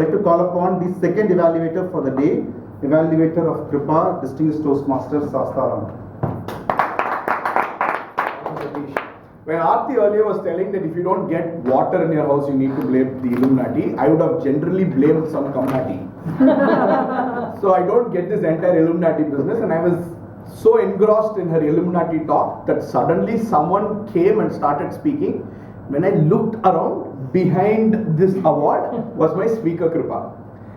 I'd like to call upon the second evaluator for the day, evaluator of Kripa, Distinguished Toastmaster Sastaram. When Aarti earlier was telling that if you don't get water in your house, you need to blame the Illuminati, I would have generally blamed some Communati. So I don't get this entire Illuminati business, and I was so engrossed in her Illuminati talk that suddenly someone came and started speaking. When I looked around, behind this award was my speaker Kripa.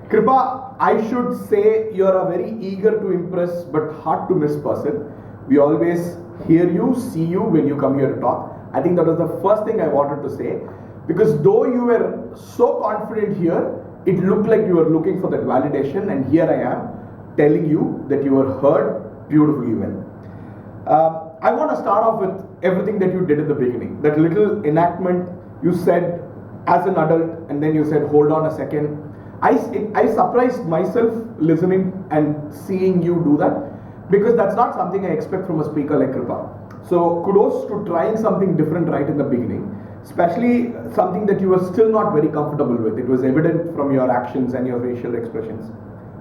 Kripa, I should say you're a very eager to impress but hard to miss person. We always hear you, see you when you come here to talk. I think that was the first thing I wanted to say, because though you were so confident here, it looked like you were looking for that validation, and here I am telling you that you were heard beautifully well. I want to start off with everything that you did at the beginning. That little enactment you said as an adult, and then you said, hold on a second. I surprised myself listening and seeing you do that, because that's not something I expect from a speaker like Kripa. So kudos to trying something different right in the beginning, especially something that you were still not very comfortable with. It was evident from your actions and your facial expressions.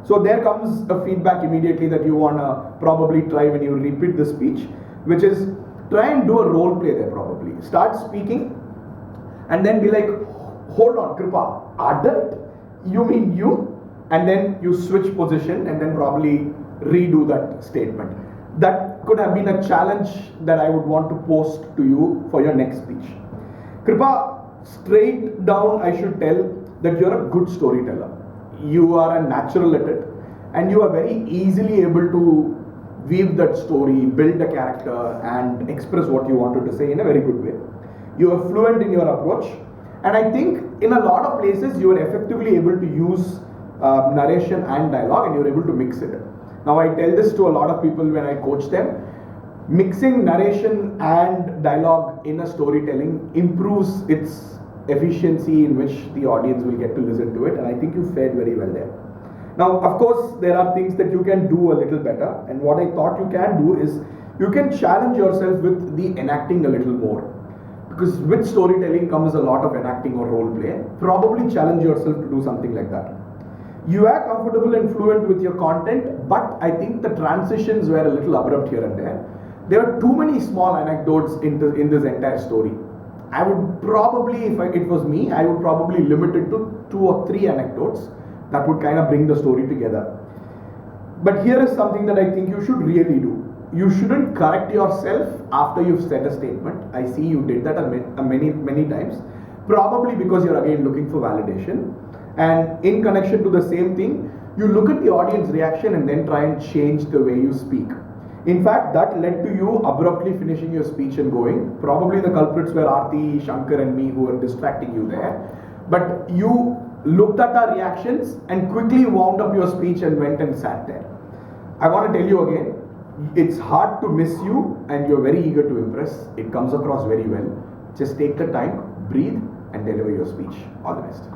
So there comes a feedback immediately that you want to probably try when you repeat the speech, which is try and do a role play there probably. Start speaking and then be like, hold on Kripa, adult? You mean you? And then you switch position and then probably redo that statement. That could have been a challenge that I would want to post to you for your next speech. Kripa, straight down I should tell that you're a good storyteller. You are a natural at it, and you are very easily able to weave that story, build a character, and express what you wanted to say in a very good way. You are fluent in your approach, and I think in a lot of places you are effectively able to use narration and dialogue, and you're able to mix it. Now I tell this to a lot of people when I coach them. Mixing narration and dialogue in a storytelling improves its efficiency in which the audience will get to listen to it, and I think you fared very well there. Now of course there are things that you can do a little better, and what I thought you can do is you can challenge yourself with the enacting a little more, because with storytelling comes a lot of enacting or role play. Probably challenge yourself to do something like that. You are comfortable and fluent with your content, but I think the transitions were a little abrupt here and there. There are too many small anecdotes in this entire story. I would probably, if it was me, I would probably limit it to 2 or 3 anecdotes that would kind of bring the story together. But here is something that I think you should really do. You shouldn't correct yourself after you've said a statement. I see you did that many times, probably because you're again looking for validation. And in connection to the same thing, you look at the audience reaction and then try and change the way you speak. In fact, that led to you abruptly finishing your speech and going. Probably the culprits were Aarti, Shankar and me who were distracting you there. But you looked at our reactions and quickly wound up your speech and went and sat there. I want to tell you again, it's hard to miss you and you're very eager to impress. It comes across very well. Just take the time, breathe and deliver your speech. All the best.